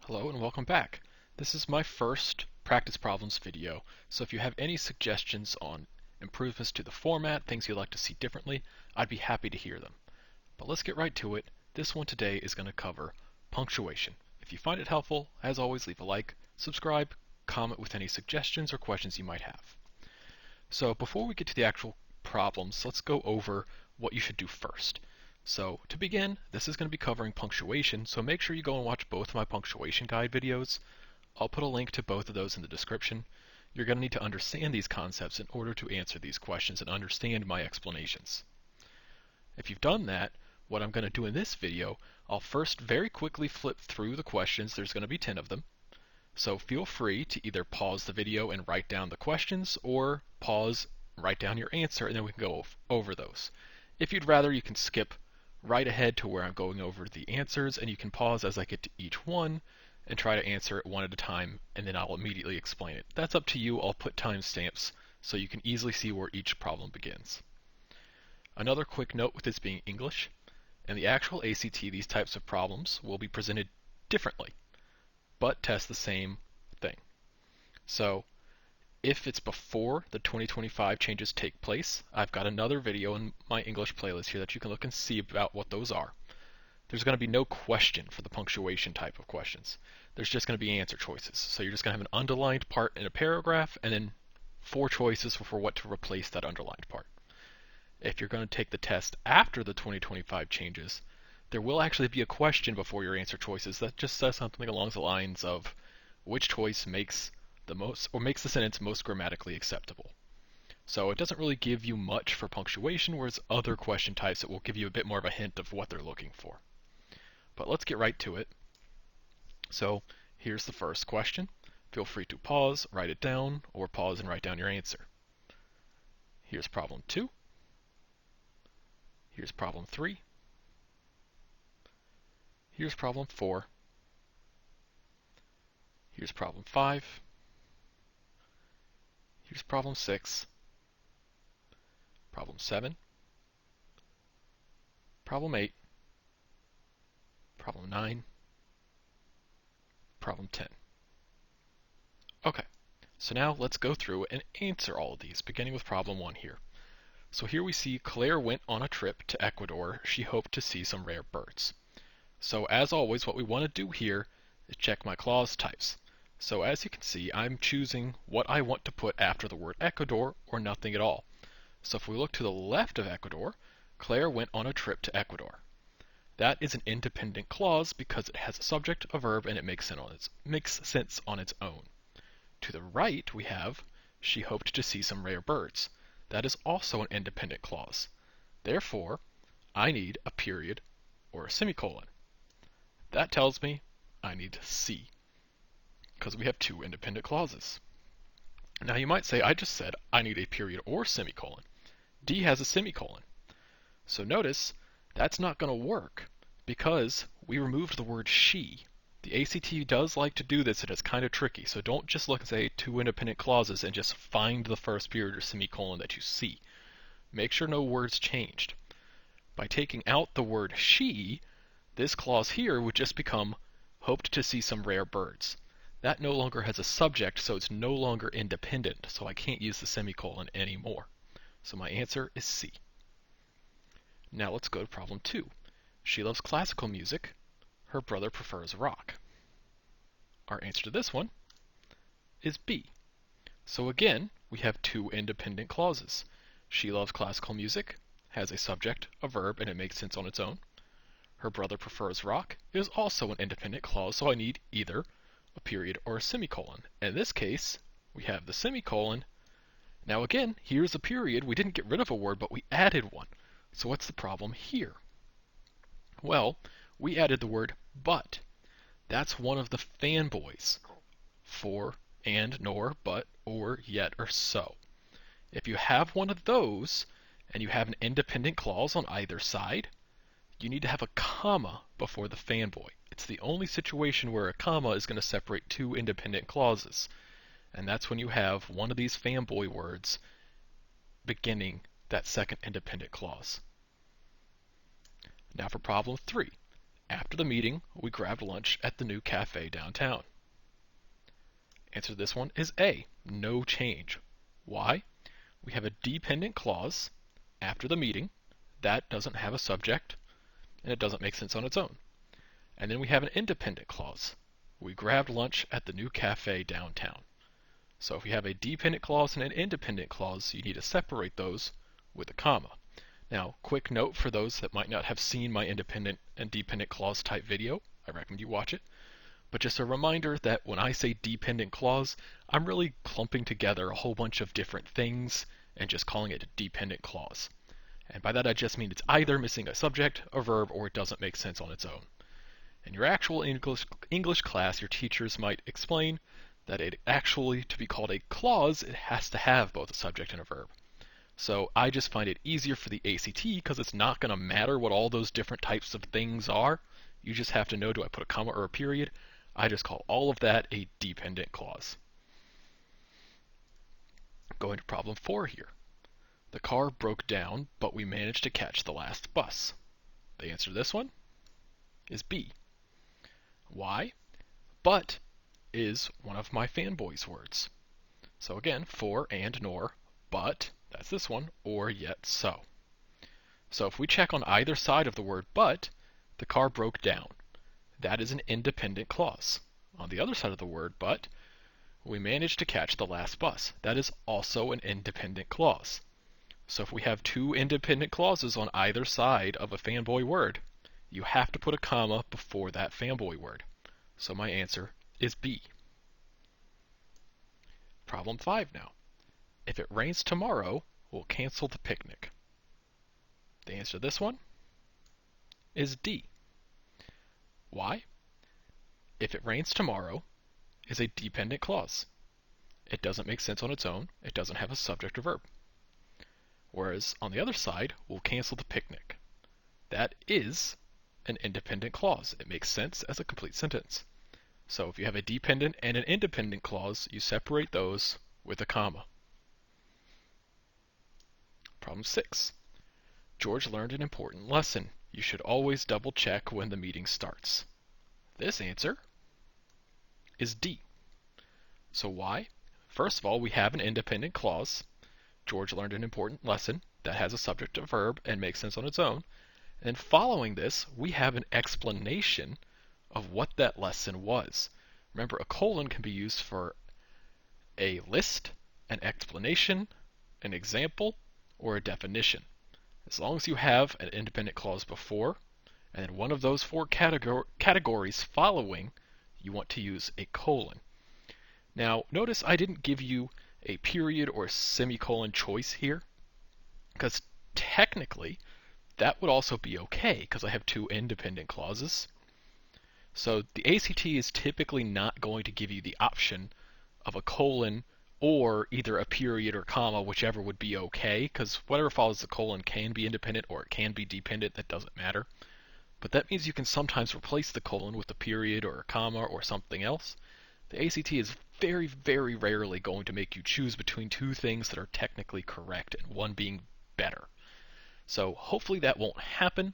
Hello and welcome back. This is my first practice problems video, so if you have any suggestions on improvements to the format, things you'd like to see differently, I'd be happy to hear them. But let's get right to it. This one today is going to cover punctuation. If you find it helpful, as always, leave a like, subscribe, comment with any suggestions or questions you might have. So before we get to the actual problems, let's go over what you should do first. So to begin, this is going to be covering punctuation, so make sure you go and watch both of my punctuation guide videos. I'll put a link to both of those in the description. You're going to need to understand these concepts in order to answer these questions and understand my explanations. If you've done that, what I'm going to do in this video, I'll first very quickly flip through the questions. There's going to be 10 of them. So feel free to either pause the video and write down the questions, or pause, write down your answer, and then we can go over those. If you'd rather, you can skip right ahead to where I'm going over the answers, and you can pause as I get to each one and try to answer it one at a time, and then I'll immediately explain it. That's up to you. I'll put timestamps so you can easily see where each problem begins. Another quick note with this being English, in the actual ACT, these types of problems will be presented differently, but test the same thing. So if it's before the 2025 changes take place, I've got another video in my English playlist here that you can look and see about what those are. There's going to be no question for the punctuation type of questions. There's just going to be answer choices. So you're just going to have an underlined part in a paragraph and then 4 choices for what to replace that underlined part. If you're going to take the test after the 2025 changes, there will actually be a question before your answer choices that just says something along the lines of which choice makes the sentence most grammatically acceptable. So it doesn't really give you much for punctuation, whereas other question types it will give you a bit more of a hint of what they're looking for. But let's get right to it. So here's the first question. Feel free to pause, write it down, or pause and write down your answer. Here's problem 2. Here's problem 3. Here's problem 4. Here's problem 5. Here's problem 6, problem 7, problem 8, problem 9, problem 10. Okay, so now let's go through and answer all of these, beginning with problem 1 here. So here we see Claire went on a trip to Ecuador. She hoped to see some rare birds. So as always, what we want to do here is check my clause types. So as you can see, I'm choosing what I want to put after the word Ecuador or nothing at all. So if we look to the left of Ecuador, Claire went on a trip to Ecuador. That is an independent clause because it has a subject, a verb, and it makes sense on its own. To the right, we have she hoped to see some rare birds. That is also an independent clause. Therefore, I need a period or a semicolon. That tells me I need C, because we have 2 independent clauses. Now you might say, I just said I need a period or semicolon. D has a semicolon. So notice, that's not going to work because we removed the word she. The ACT does like to do this, and it's kind of tricky, so don't just look and say 2 independent clauses and just find the first period or semicolon that you see. Make sure no words changed. By taking out the word she, this clause here would just become hoped to see some rare birds. That no longer has a subject, so it's no longer independent, so I can't use the semicolon anymore. So my answer is C. Now let's go to problem 2. She loves classical music. Her brother prefers rock. Our answer to this one is B. So again, we have 2 independent clauses. She loves classical music, has a subject, a verb, and it makes sense on its own. Her brother prefers rock is also an independent clause, so I need either a period or a semicolon. In this case, we have the semicolon. Now again, here's a period. We didn't get rid of a word, but we added one. So what's the problem here? Well, we added the word but. That's one of the fanboys. For, and, nor, but, or, yet, or so. If you have one of those, and you have an independent clause on either side, you need to have a comma before the fanboy. It's the only situation where a comma is going to separate 2 independent clauses. And that's when you have one of these fanboy words beginning that second independent clause. Now for problem 3. After the meeting, we grabbed lunch at the new cafe downtown. Answer to this one is A, no change. Why? We have a dependent clause after the meeting. That doesn't have a subject, and it doesn't make sense on its own. And then we have an independent clause. We grabbed lunch at the new cafe downtown. So if we have a dependent clause and an independent clause, you need to separate those with a comma. Now, quick note for those that might not have seen my independent and dependent clause type video, I recommend you watch it. But just a reminder that when I say dependent clause, I'm really clumping together a whole bunch of different things and just calling it a dependent clause. And by that I just mean it's either missing a subject, a verb, or it doesn't make sense on its own. In your actual English class, your teachers might explain that it actually, to be called a clause, it has to have both a subject and a verb. So I just find it easier for the ACT because it's not going to matter what all those different types of things are. You just have to know, do I put a comma or a period? I just call all of that a dependent clause. Going to problem 4 here. The car broke down, but we managed to catch the last bus. The answer to this one is B. Why? But is one of my fanboys words. So again, for and nor, but, that's this one, or yet so. So if we check on either side of the word but, the car broke down. That is an independent clause. On the other side of the word but, we managed to catch the last bus. That is also an independent clause. So if we have two independent clauses on either side of a fanboy word, you have to put a comma before that fanboy word. So my answer is B. Problem 5 now. If it rains tomorrow, we'll cancel the picnic. The answer to this one is D. Why? If it rains tomorrow is a dependent clause. It doesn't make sense on its own. It doesn't have a subject or verb. Whereas on the other side, we'll cancel the picnic. That is an independent clause. It makes sense as a complete sentence. So if you have a dependent and an independent clause, you separate those with a comma. Problem 6. George learned an important lesson. You should always double check when the meeting starts. This answer is D. So why? First of all, we have an independent clause. George learned an important lesson that has a subject and verb and makes sense on its own. And following this, we have an explanation of what that lesson was. Remember, a colon can be used for a list, an explanation, an example, or a definition. As long as you have an independent clause before, and then one of those four categories following, you want to use a colon. Now, notice I didn't give you a period or semicolon choice here, because technically that would also be okay, because I have two independent clauses. So the ACT is typically not going to give you the option of a colon or either a period or comma, whichever would be okay, because whatever follows the colon can be independent or it can be dependent, that doesn't matter. But that means you can sometimes replace the colon with a period or a comma or something else. The ACT is very, very rarely going to make you choose between two things that are technically correct and one being better. So hopefully that won't happen,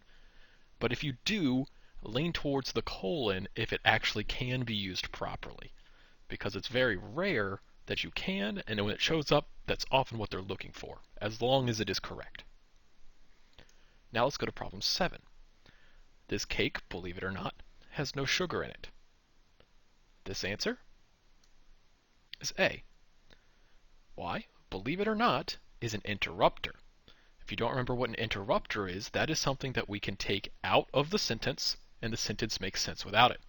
but if you do, lean towards the colon if it actually can be used properly, because it's very rare that you can, and when it shows up, that's often what they're looking for, as long as it is correct. Now let's go to problem 7. This cake, believe it or not, has no sugar in it. This answer is A. Why? Believe it or not is an interrupter. If you don't remember what an interrupter is, that is something that we can take out of the sentence, and the sentence makes sense without it.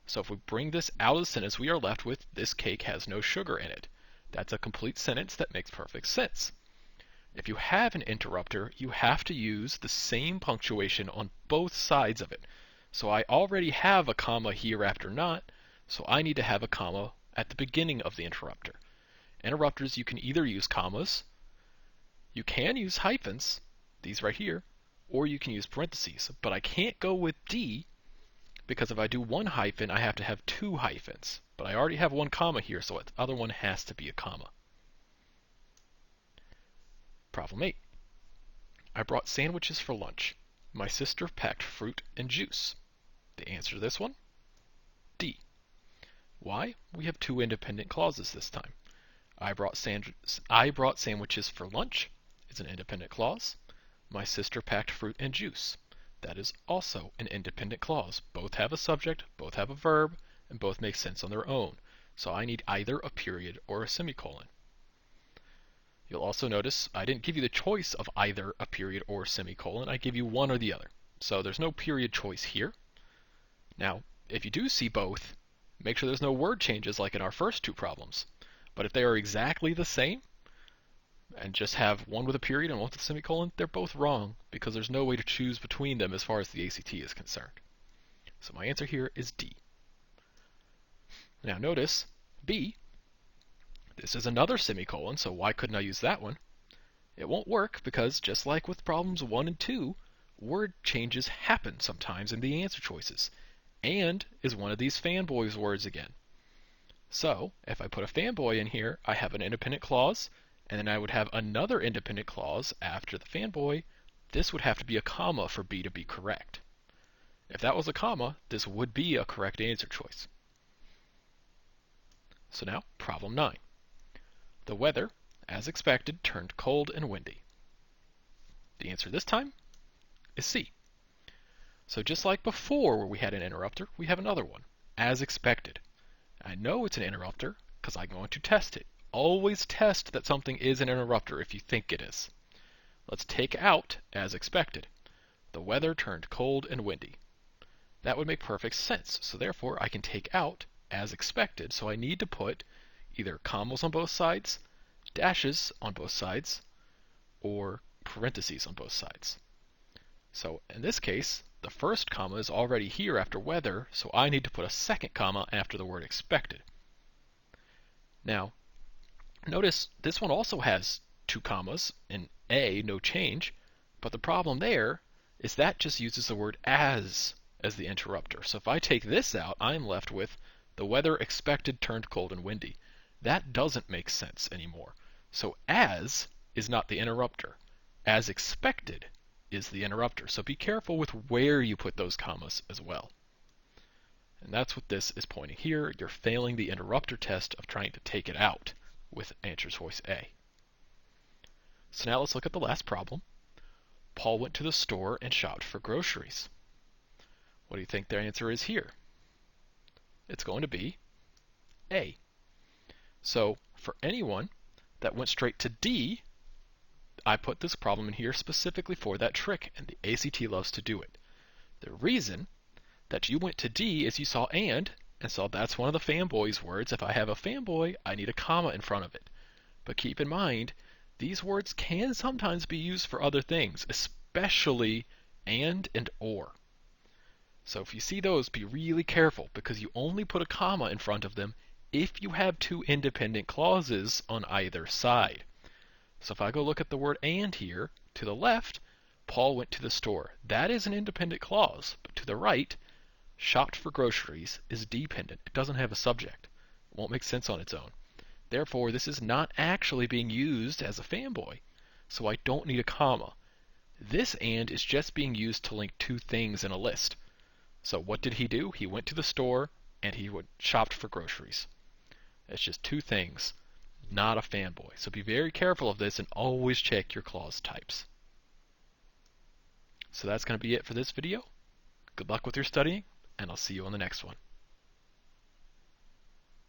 So if we bring this out of the sentence, we are left with, this cake has no sugar in it. That's a complete sentence that makes perfect sense. If you have an interrupter, you have to use the same punctuation on both sides of it. So I already have a comma here after not, so I need to have a comma at the beginning of the interrupter. Interrupters, you can either use commas, you can use hyphens, these right here, or you can use parentheses. But I can't go with D, because if I do one hyphen, I have to have two hyphens. But I already have one comma here, so the other one has to be a comma. Problem 8. I brought sandwiches for lunch. My sister packed fruit and juice. The answer to this one, D. Why? We have two independent clauses this time. I brought sandwiches for lunch is an independent clause. My sister packed fruit and juice. That is also an independent clause. Both have a subject, both have a verb, and both make sense on their own. So I need either a period or a semicolon. You'll also notice I didn't give you the choice of either a period or a semicolon. I give you one or the other. So there's no period choice here. Now, if you do see both, make sure there's no word changes like in our first two problems. But if they are exactly the same, and just have one with a period and one with a semicolon, they're both wrong because there's no way to choose between them as far as the ACT is concerned. So my answer here is D. Now notice, B, this is another semicolon, so why couldn't I use that one? It won't work because just like with problems 1 and 2, word changes happen sometimes in the answer choices. And is one of these fanboys words again. So, if I put a fanboy in here, I have an independent clause, and then I would have another independent clause after the fanboy. This would have to be a comma for B to be correct. If that was a comma, this would be a correct answer choice. So now, problem 9. The weather, as expected, turned cold and windy. The answer this time is C. So just like before where we had an interrupter, we have another one, as expected. I know it's an interrupter because I'm going to test it. Always test that something is an interrupter if you think it is. Let's take out as expected. The weather turned cold and windy. That would make perfect sense. So therefore I can take out as expected. So I need to put either commas on both sides, dashes on both sides, or parentheses on both sides. So in this case, the first comma is already here after weather, so I need to put a second comma after the word expected. Now, notice this one also has two commas, in A, no change, but the problem there is that just uses the word as the interrupter. So if I take this out, I'm left with the weather expected turned cold and windy. That doesn't make sense anymore. So as is not the interrupter. As expected is the interrupter. So be careful with where you put those commas as well. And that's what this is pointing here. You're failing the interrupter test of trying to take it out with answer choice A. So now let's look at the last problem. Paul went to the store and shopped for groceries. What do you think their answer is here? It's going to be A. So for anyone that went straight to D, I put this problem in here specifically for that trick, and the ACT loves to do it. The reason that you went to D is you saw and saw that's one of the fanboy's words. If I have a fanboy, I need a comma in front of it. But keep in mind, these words can sometimes be used for other things, especially and or. So if you see those, be really careful because you only put a comma in front of them if you have two independent clauses on either side. So if I go look at the word and here, to the left, Paul went to the store. That is an independent clause. But to the right, shopped for groceries is dependent. It doesn't have a subject. It won't make sense on its own. Therefore, this is not actually being used as a fanboy. So I don't need a comma. This and is just being used to link two things in a list. So what did he do? He went to the store and he shopped for groceries. It's just two things. Not a fanboy. So be very careful of this and always check your clause types. So that's going to be it for this video. Good luck with your studying, and I'll see you on the next one.